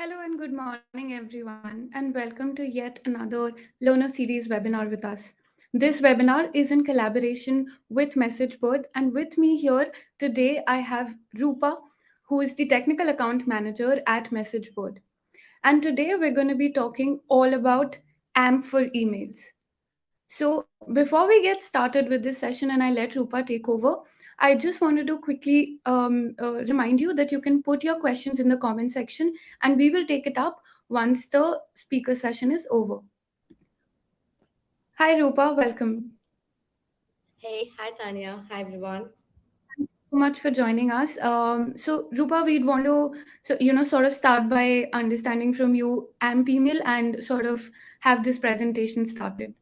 Hello and good morning, everyone, and welcome to yet another Learner Series webinar with us. This webinar is in collaboration with MessageBird, and with me here today I have Rupa, who is the Technical Account Manager at MessageBird. And today we're going to be talking all about AMP for emails. So, before we get started with this session and I let Rupa take over, I just wanted to quickly remind you that you can put your questions in the comment section and we will take it up once the speaker session is over. Hi, Rupa, welcome. Hey, hi Tanya. Hi everyone. So much for joining us. So, Rupa, we'd want to, sort of start by understanding from you AMP email and sort of have this presentation started.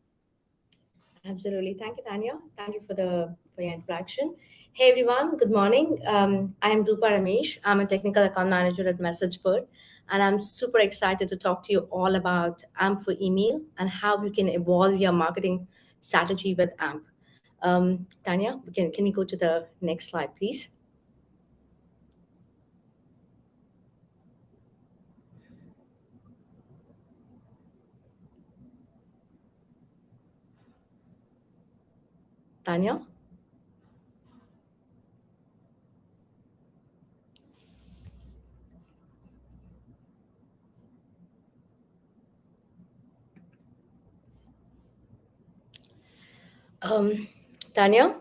Absolutely. Thank you, Tanya. Thank you for your interaction. Hey everyone. Good morning. I am Rupa Ramesh. I'm a technical account manager at MessageBird, and I'm super excited to talk to you all about AMP for email and how you can evolve your marketing strategy with AMP. Tanya, can you go to the next slide, please? Tanya. Um, Tanya.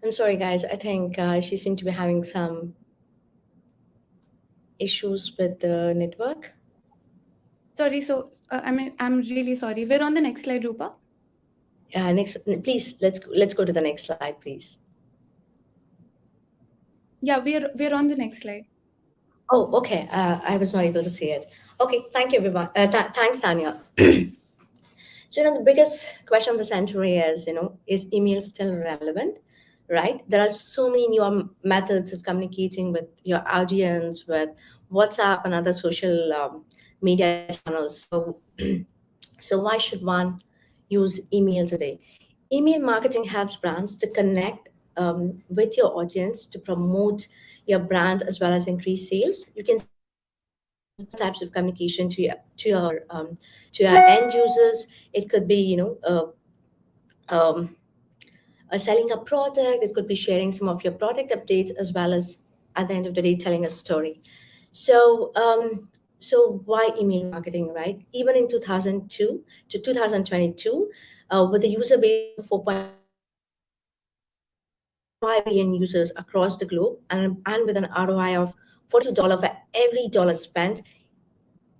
I'm sorry, guys. I think she seemed to be having some issues with the network. Sorry, I'm really sorry. We're on the next slide, Rupa. Next, please let's go to the next slide, please. Yeah, we're on the next slide. Oh, okay. I was not able to see it. Okay, thank you, everyone. Thanks, Tanya. So, the biggest question of the century is, is email still relevant? Right? There are so many new methods of communicating with your audience, with WhatsApp and other social media channels. So why should one use email today? Email marketing helps brands to connect with your audience to promote your brand as well as increase sales. You can send types of communication to your end users. It could be um, selling a product. It could be sharing some of your product updates as well as at the end of the day telling a story. So, so why email marketing, right? Even in 2002 to 2022, with a user base of 4.5 billion users across the globe and with an ROI of $42 for every dollar spent,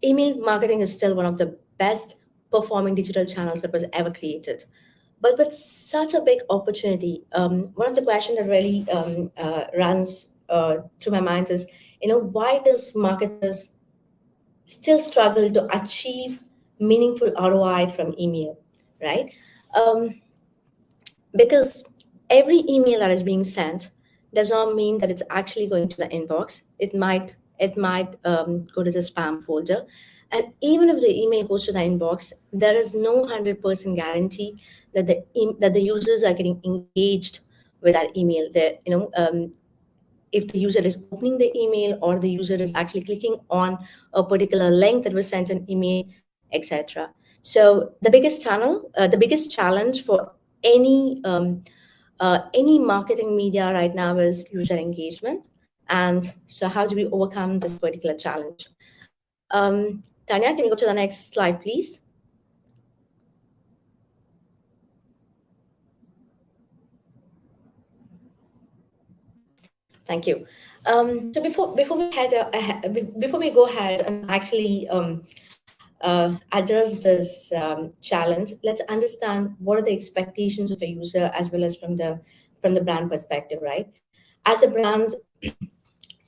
email marketing is still one of the best performing digital channels that was ever created. But with such a big opportunity, one of the questions that really runs through my mind is, why does marketers still struggle to achieve meaningful ROI from email, right? Um, because every email that is being sent does not mean that it's actually going to the inbox. It might go to the spam folder, and even if the email goes to the inbox, there is no 100% guarantee that that the users are getting engaged with that email. If the user is opening the email or the user is actually clicking on a particular link that was sent an email, etc. So the biggest challenge for any marketing media right now is user engagement. And so, how do we overcome this particular challenge? Tanya, can you go to the next slide, please? Thank you. So before we go ahead and actually address this challenge, let's understand what are the expectations of a user as well as from the brand perspective, right? As a brand,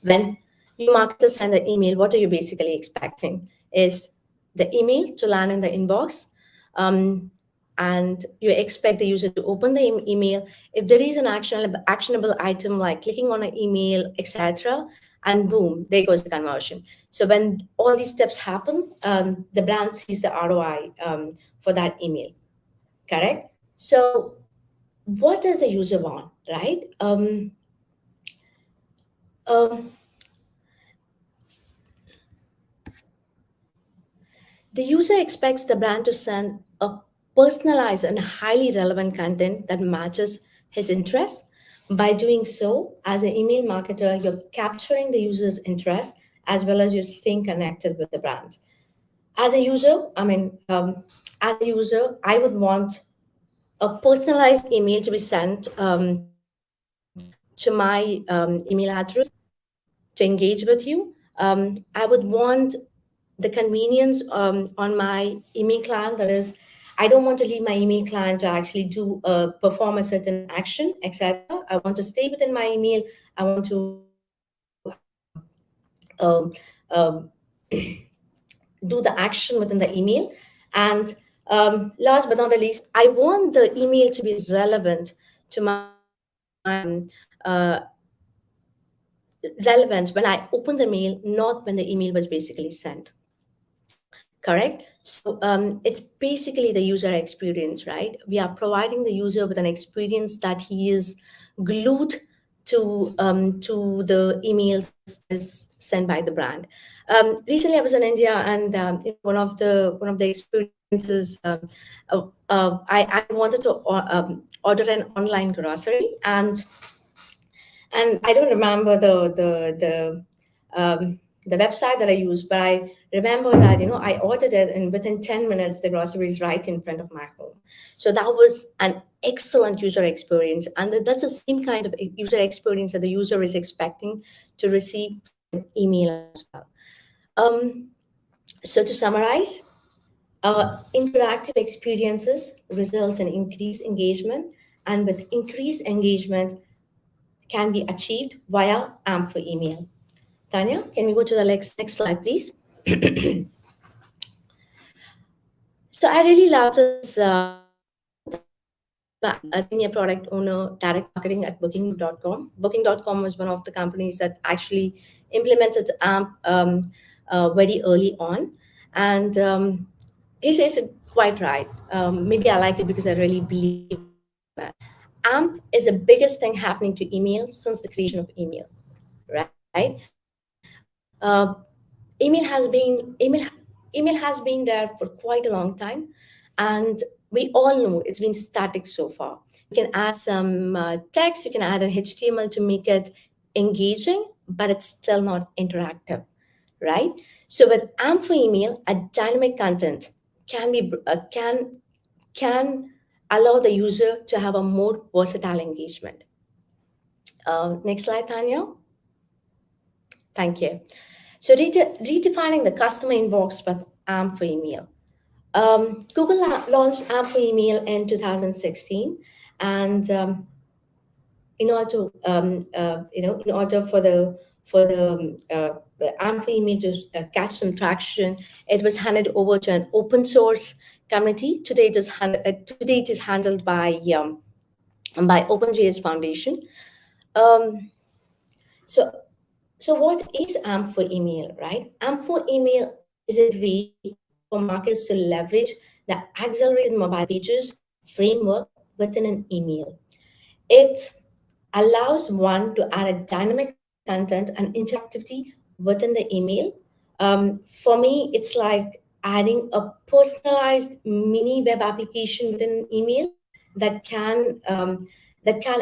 when you marketers send an email, what are you basically expecting? Is the email to land in the inbox, um, and you expect the user to open the email. If there is an actionable item like clicking on an email, etc., and boom, there goes the conversion. So when all these steps happen, the brand sees the ROI for that email. Correct. So what does the user want, right? Um, the user expects the brand to send a personalized and highly relevant content that matches his interest. By doing so, as an email marketer, you're capturing the user's interest as well as you're staying connected with the brand. As a user, as a user, I would want a personalized email to be sent to my email address to engage with you. I would want the convenience on my email client. That is, I don't want to leave my email client to actually do perform a certain action, etc. I want to stay within my email. I want to um, um, do the action within the email. And last but not the least, I want the email to be relevant to my relevant when I open the mail, not when the email was basically sent. Correct. So it's basically the user experience, right? We are providing the user with an experience that he is glued to the emails that is sent by the brand. Recently, I was in India, and one of the experiences, I wanted to order an online grocery, and I don't remember the website that I used, but I remember that I ordered it, and within 10 minutes, the grocery is right in front of my home. So that was an excellent user experience, and that's the same kind of user experience that the user is expecting to receive from an email as well. Um, so to summarize, interactive experiences results in increased engagement, and with increased engagement can be achieved via AMP for email. Tanya, can we go to the next slide, please? So I really love this quote. I'm a senior product owner, direct marketing at Booking.com. Booking.com was one of the companies that actually implemented AMP very early on. And he says it quite right. Maybe I like it because I really believe in it. AMP is the biggest thing happening to email since the creation of email, right? Email has been email has been there for quite a long time, and we all know it's been static so far. You can add some text, you can add an HTML to make it engaging, but it's still not interactive, right? So with AMP for email, a dynamic content can allow the user to have a more versatile engagement. Next slide, Tanya. Thank you. So redefining the customer inbox with AMP for email. Google launched AMP for email in 2016, and in order for the AMP for email to catch some traction, it was handed over to an open source community. Today it is handled by OpenJS Foundation. Um, so So what is AMP for email, right? AMP for email is a way for marketers to leverage the accelerated mobile pages framework within an email. It allows one to add a dynamic content and interactivity within the email. For me, it's like adding a personalized mini web application within an email that can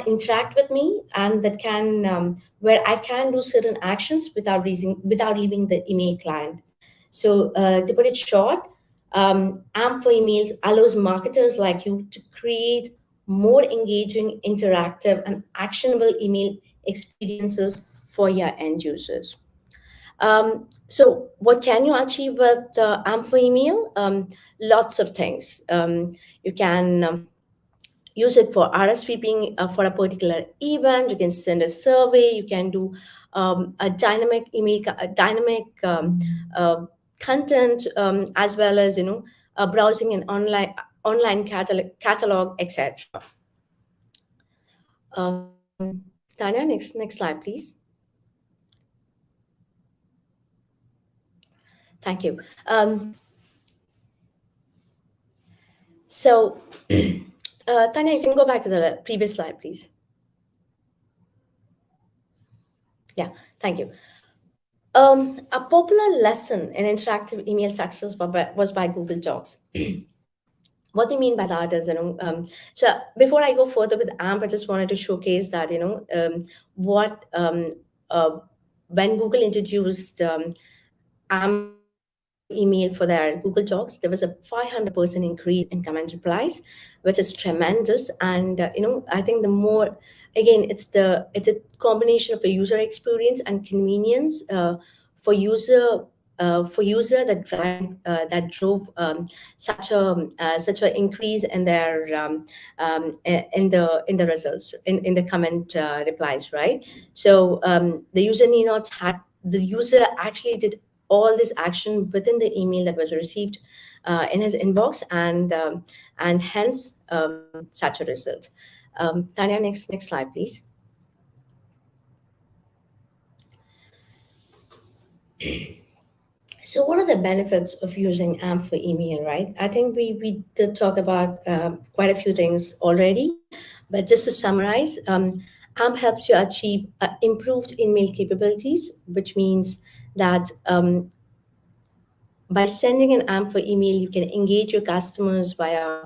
interact with me, and that can where I can do certain actions without leaving the email client. So to put it short, AMP for emails allows marketers like you to create more engaging, interactive, and actionable email experiences for your end users. So, what can you achieve with AMP for email? Lots of things. You can use it for RSVPing for a particular event. You can send a survey. You can do a dynamic email, a dynamic content, as well as browsing an online catalog, etc. Tanya, next slide, please. Thank you. So Tanya, you can go back to the previous slide, please. Yeah, thank you. A popular lesson in interactive email success was by Google Docs. What we mean by that is, so before I go further with AMP, I just wanted to showcase that, what when Google introduced AMP for email for their Google Docs, there was a 500% increase in comment replies, which is tremendous. And I think the more, again, it's a combination of a user experience and convenience for user. For user that drove such an increase in their in the results in the comment replies, right? So the user actually did all this action within the email that was received in his inbox, and hence such a result. Tanya, next slide, please. So, what are the benefits of using AMP for email, right? I think we did talk about quite a few things already, but just to summarize, AMP helps you achieve improved email capabilities, which means that by sending an AMP for email, you can engage your customers via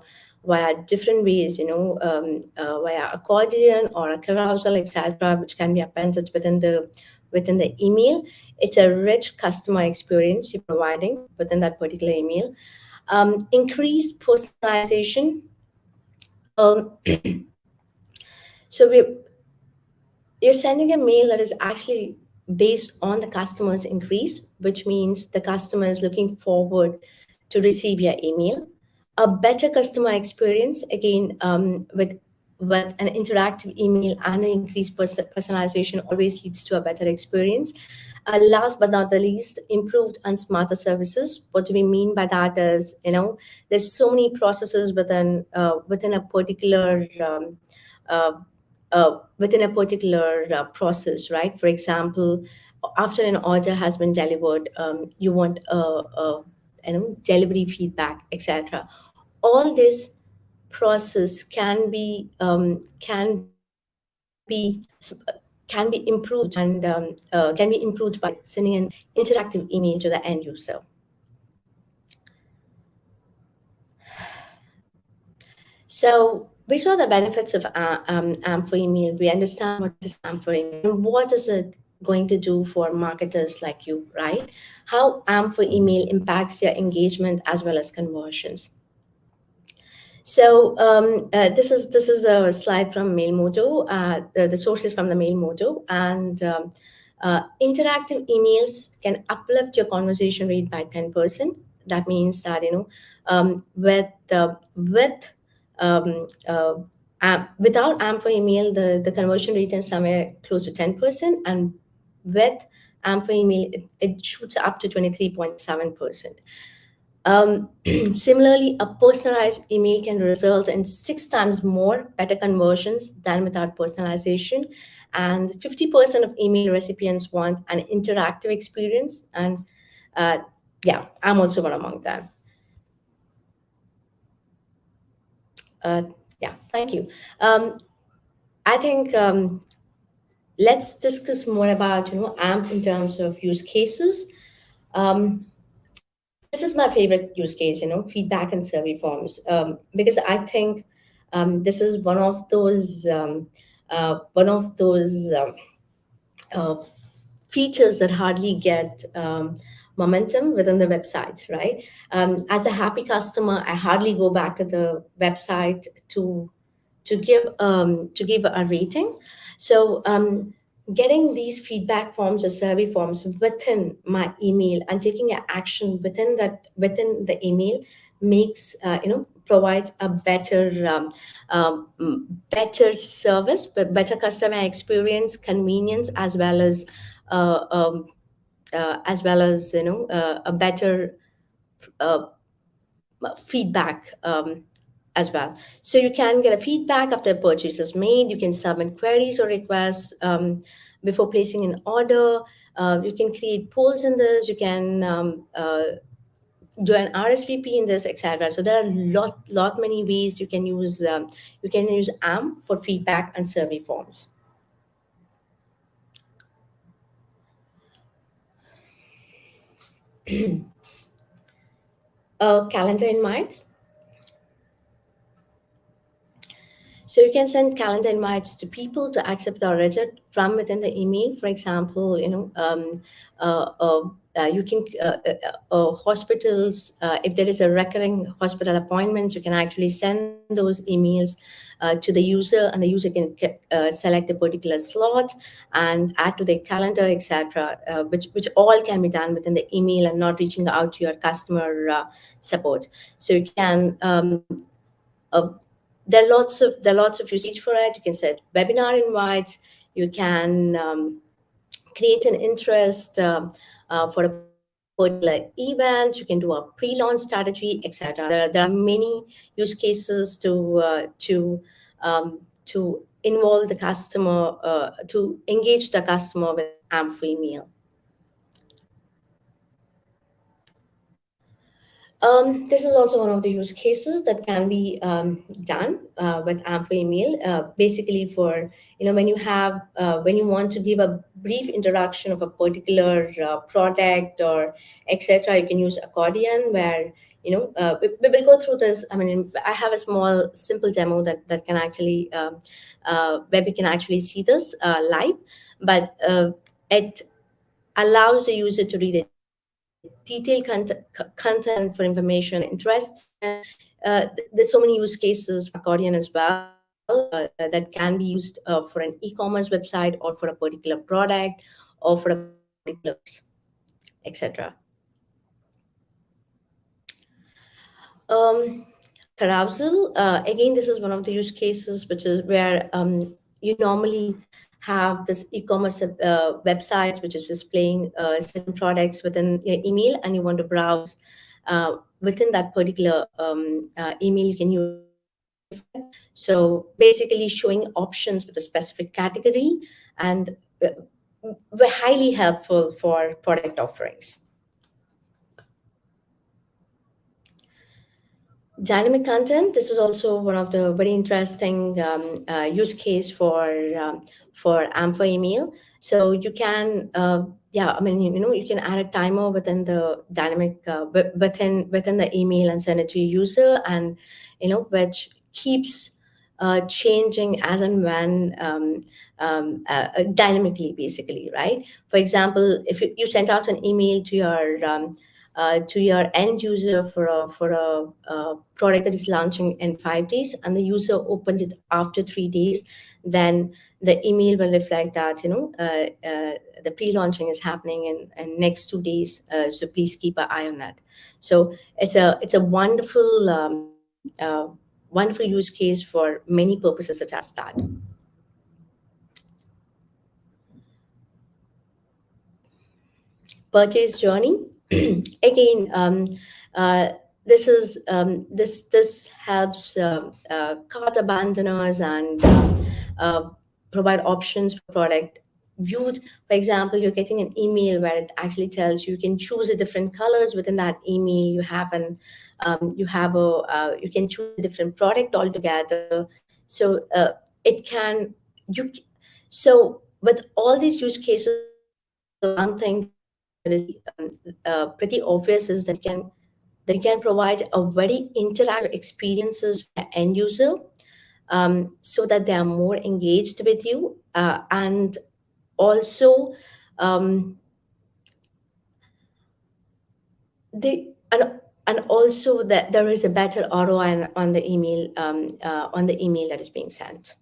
different ways, via accordion or a carousel, etc., which can be appended within the email. It's a rich customer experience you're providing within that particular email. Increased personalization. Um, so you're sending a mail that is actually based on the customer's increase, which means the customer is looking forward to receive your email. A better customer experience, again, with an interactive email and an increased personalization always leads to a better experience. Last but not the least, improved and smarter services. What do we mean by that is, there's so many processes within a particular process, right? For example, after an order has been delivered, you want delivery feedback, etc. All this process can be improved by sending an interactive email to the end user. So we saw the benefits of AMP for email. We understand what is AMP for email and what is it going to do for marketers like you, right? How AMP for email impacts your engagement as well as conversions. So this is a slide from MailMojo. The source is from the MailMojo, and interactive emails can uplift your conversation rate by 10%. That means that um, uh, without AMP for email, the conversion rate is somewhere close to 10%, and with AMP for email, it shoots up to 23.7%. Similarly, a personalized email can result in 6 times more better conversions than without personalization. And 50% of email recipients want an interactive experience. And yeah, I'm also one among them. Yeah, thank you. I think let's discuss more about AMP in terms of use cases. This is my favorite use case, feedback and survey forms, because I think this is one of those uh, features that hardly get momentum within the websites, right? As a happy customer, I hardly go back to the website to give a rating. So getting these feedback forms or survey forms within my email and taking an action within the email makes provides a better service, but better customer experience, convenience, uh, um, as well as a better uh, feedback as well. So you can get a feedback after a purchase is made. You can submit queries or requests before placing an order. You can create polls in this. You can do an RSVP in this, etc. So there are lot many ways you can use AMP for feedback and survey forms. Calendar invites. So you can send calendar invites to people to accept or reject from within the email. For example, you can hospitals, if there is a recurring hospital appointments, you can actually send those emails to the user, and the user can select a particular slot and add to their calendar, etc. Which all can be done within the email and not reaching out to your customer support. So you can uh, there are lots of usage for it. You can set webinar invites. You can create an interest for a particular event. You can do a pre-launch strategy, etc. There are many use cases to involve the customer, to engage the customer with AMP free meal. This is also one of the use cases that can be done with AMP for email. Basically, for when you want to give a brief introduction of a particular product or etc., you can use accordion where we will go through this. I mean, I have a small simple demo that can actually where we can actually see this live, but it allows the user to read a detailed content for information and interest. And there's so many use cases for accordion as well that can be used for an e-commerce website or for a particular product or for a particular etc. Um, Carousel, again, this is one of the use cases, which is where you normally have this e-commerce websites which is displaying certain products within your email, and you want to browse within that particular email. You can use carousel for it. So basically, showing options with a specific category, and were highly helpful for product offerings. Dynamic content. This is also one of the very interesting use case for AMP email. So you can yeah, I mean, you can add a timer within the dynamic within the email and send it to your user, and which keeps changing as and when dynamically, basically, right? For example, if you sent out an email to your end user for a product that is launching in 5 days, and the user opens it after 3 days, then the email will reflect that the pre-launching is happening in next 2 days. So please keep an eye on that. So it's a wonderful wonderful use case for many purposes such as that. Purchase journey. Again, uh, this helps cart abandoners and provide options for product viewed. For example, you're getting an email where it actually tells you can choose a different colors within that email. You can choose a different product altogether. So it can you so with all these use cases, one thing that is pretty obvious is that you can provide a very interactive experiences for the end user, so that they are more engaged with you, and also um, they and also that there is a better ROI on the email that is being sent.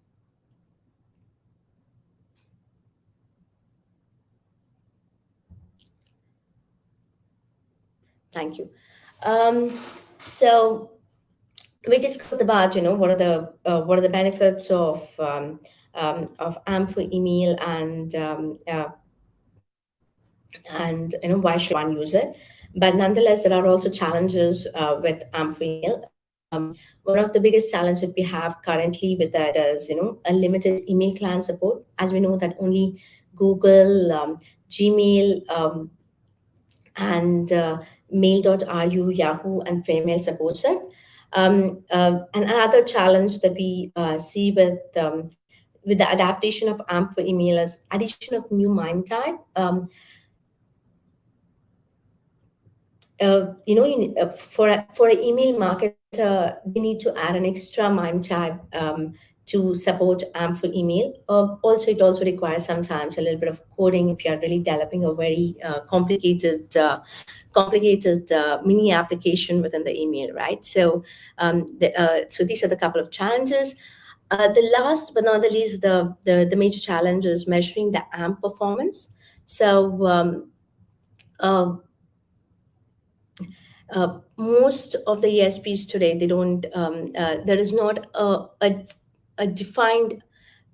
Thank you. Um, so we discussed about what are the benefits of AMP for email, and why should one use it. But nonetheless, there are also challenges with AMP for email. One of the biggest challenges that we have currently with that is a limited email client support. As we know that only Google, Gmail, and mail.ru, Yahoo, and Fairmail supports it. And another challenge that we see with the adaptation of AMP for email is addition of new MIME type. For an email marketer, they need to add an extra MIME type to support AMP for email. Also, it also requires sometimes a little bit of coding if you are really developing a very complicated mini application within the email, right? So these are the couple of challenges. The last but not the least, the major challenge is measuring the AMP performance. So uh, most of the ESPs today, they don't. There is not a defined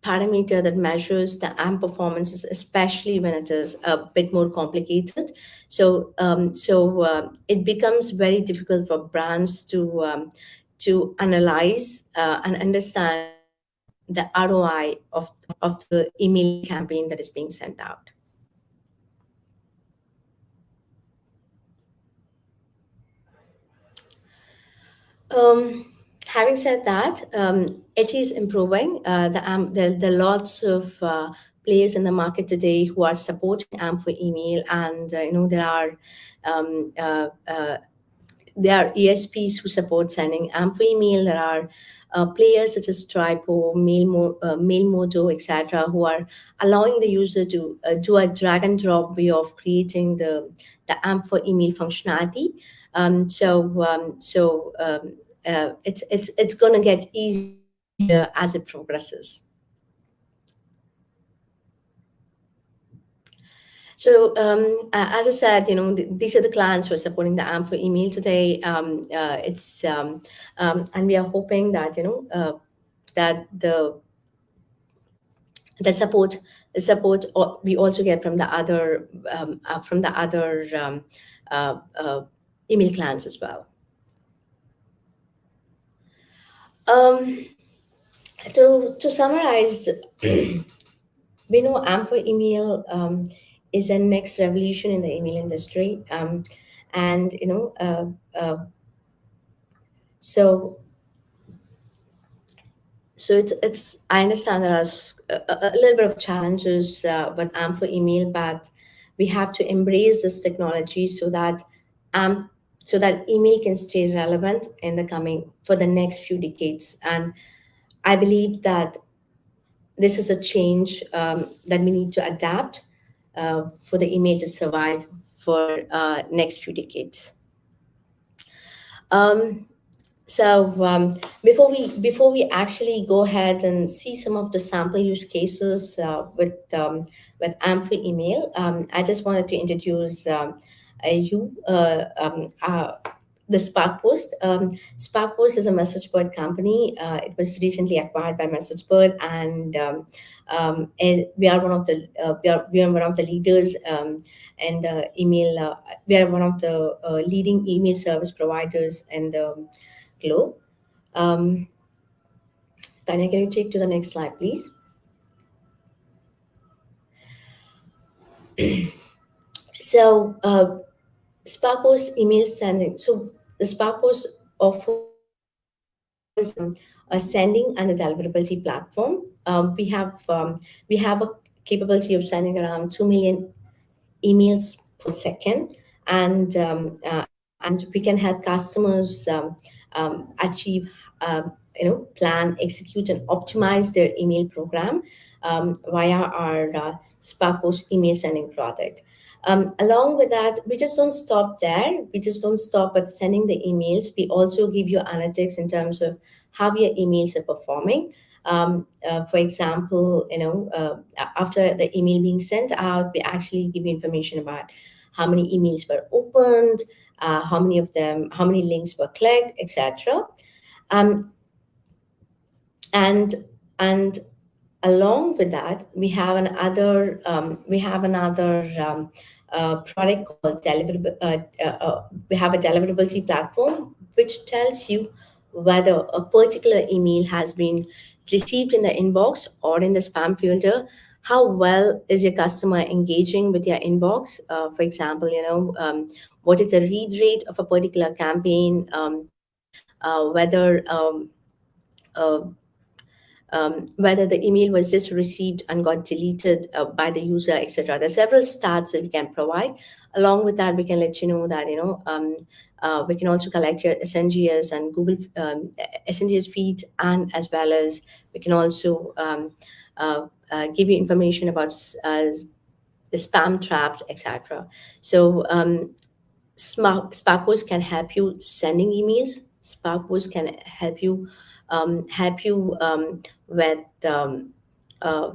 parameter that measures the AMP performances, especially when it is a bit more complicated. So it becomes very difficult for brands to analyze and understand the ROI of the email campaign that is being sent out. Um, Having said that, it is improving. There are lots of players in the market today who are supporting AMP for email, and um, uh, uh, there are ESPs who support sending AMP for email. There are players such as Tripo, Mailmojo, etc., who are allowing the user to do a drag and drop way of creating the AMP for email functionality. It's going to get easier as it progresses. So, as I said, these are the clients who are supporting the AMP for email today. And we are hoping that that the support we also get from the other uh, uh, email clients as well. Um, to summarize, we know AMP for email is the next revolution in the email industry, and so it's I understand there are a little bit of challenges with AMP for email, but we have to embrace this technology AMP so that email can stay relevant in the coming for the next few decades. And I believe that this is a change that we need to adapt for the email to survive for next few decades. Um, so before we actually go ahead and see some of the sample use cases with AMP for email, I just wanted to introduce you the SparkPost. SparkPost is a message board company. It was recently acquired by MessageBird, and we are one of the we are one of the leaders in the email. We are one of the leading email service providers in the globe. Um, Tanya, can you take to the next slide, please? So, SparkPost email sending. So, the SparkPost offers a sending and a deliverability platform. We have a capability of sending around 2 million emails per second, and we can help customers achieve, plan, execute, and optimize their email program via our SparkPost email sending product. Along with that, we just don't stop there. We just don't stop at sending the emails. We also give you analytics in terms of how your emails are performing. For example, after the email being sent out, we actually give you information about how many emails were opened, how many links were clicked, etc. Um, and and along with that, we have another product called we have a deliverability platform which tells you whether a particular email has been received in the inbox or in the spam filter, How well is your customer engaging with your inbox? For example, what is the read rate of a particular campaign? Whether whether the email was just received and got deleted by the user, etc. There are several stats that we can provide. Along with that, we can let you know that we can also collect your SNGS and Google SNGS feeds, and as well as we can also give you information about the spam traps, etc. So SparkPost can help you sending emails. SparkPost can help you with uh,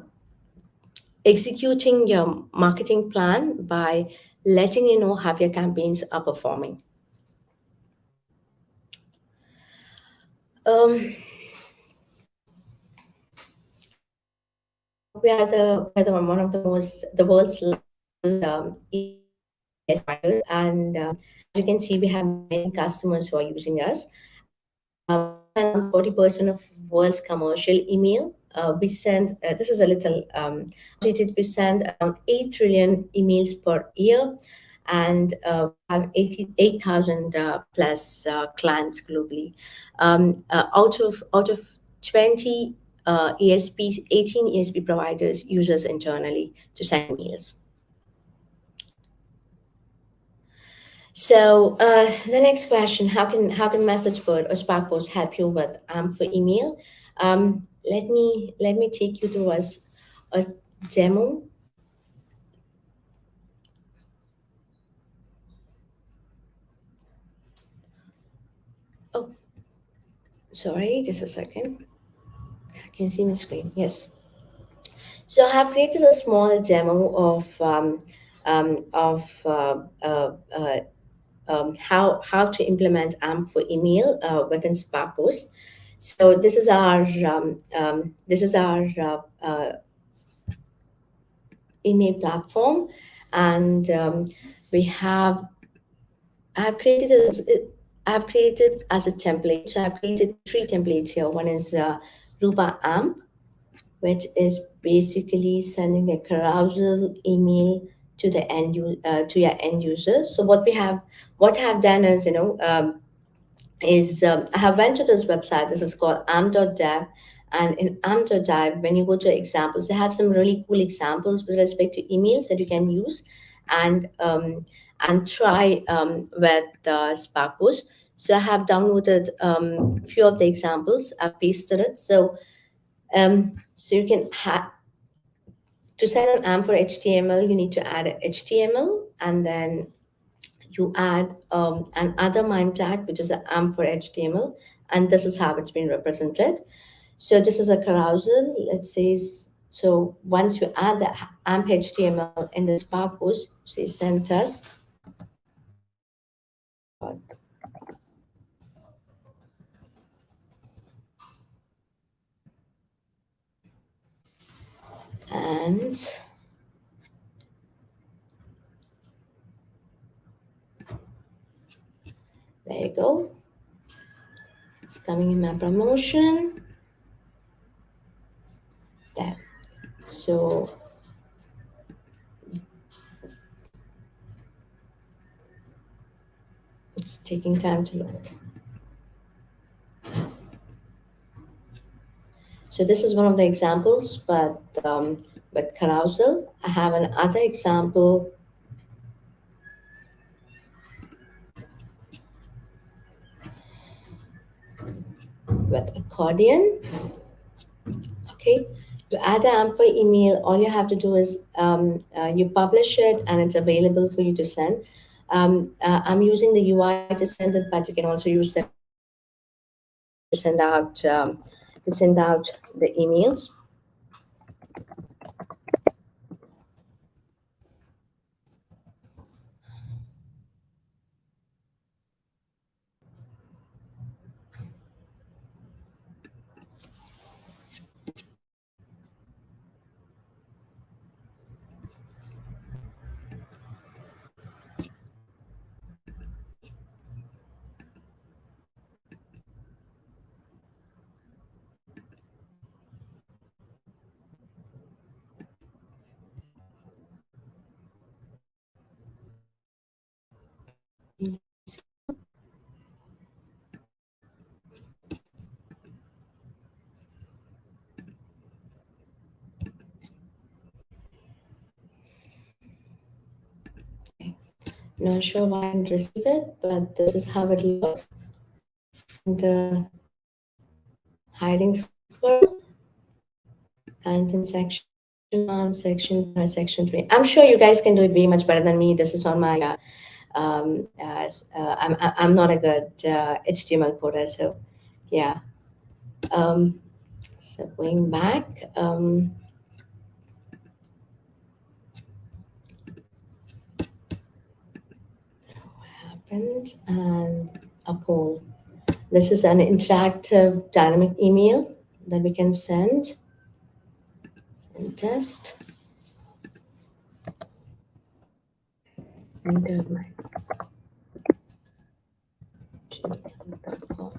executing your marketing plan by letting you know how your campaigns are performing. Um, we are the one of the world's largest email providers, and as you can see, we have many customers who are using us. More than around 40% of world's commercial email we send. This is a little outdated. We send around 8 trillion emails per year, and we have 88,000 plus clients globally. Out of 20 ESPs, 18 ESP providers use us internally to send emails. So the next question: how can MessageBird or SparkPost help you with for email? Let me take you through a demo. Oh, sorry, just a second. Can you see my screen? Yes. So I have created a small demo of how to implement AMP for email within SparkPost. So this is our email platform, and we have I have created as a template. So I have created three templates here. One is Rupa AMP, which is basically sending a carousel email to to your end user. So what I have done is I have went to this website. This is called am.dev. And in am.dev, when you go to examples, they have some really cool examples with respect to emails that you can use and try with SparkPost. So I have downloaded a few of the examples. I've pasted it. So you can to send an AMP for HTML, you need to add a HTML, and then you add an other MIME tag, which is an AMP for HTML, and this is how it's been represented. So this is a carousel. Let's say so. Once you add the AMP HTML in the Spark post, say send test, and there you go. It's coming in my promotion. There. So it's taking time to load. So this is one of the examples, but with carousel, I have another example with accordion. Okay, you add an AMP for email. All you have to do is you publish it, and it's available for you to send. I'm using the UI to send it, but you can also use the to send out the emails. Let's see here. Okay. Not sure why I didn't receive it, but this is how it looks from the hiding squirrel. Content section 1, section 2, and section 3. I'm sure you guys can do it way much better than me. This is on my I'm not a good HTML coder, so yeah. Um, so going back, happened and a poll. This is an interactive dynamic email that we can send. Send test. Enter my gmail.com.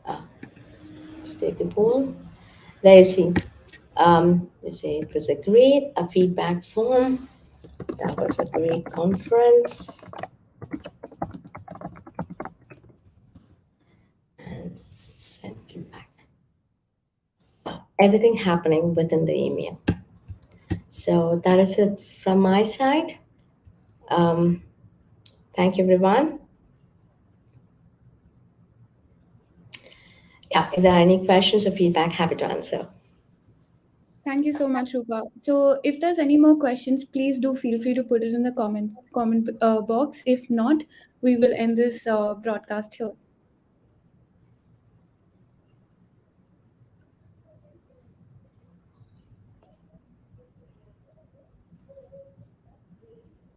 Ah, let's take a poll. There you see. You say it was a feedback form. That was a great conference. And send feedback. Everything happening within the email. So that is it from my side. Um, thank you, everyone. Yeah, if there are any questions or feedback, happy to answer. Thank you so much, Rupa. So, if there's any more questions, please do feel free to put it in the comment box. If not, we will end this broadcast here.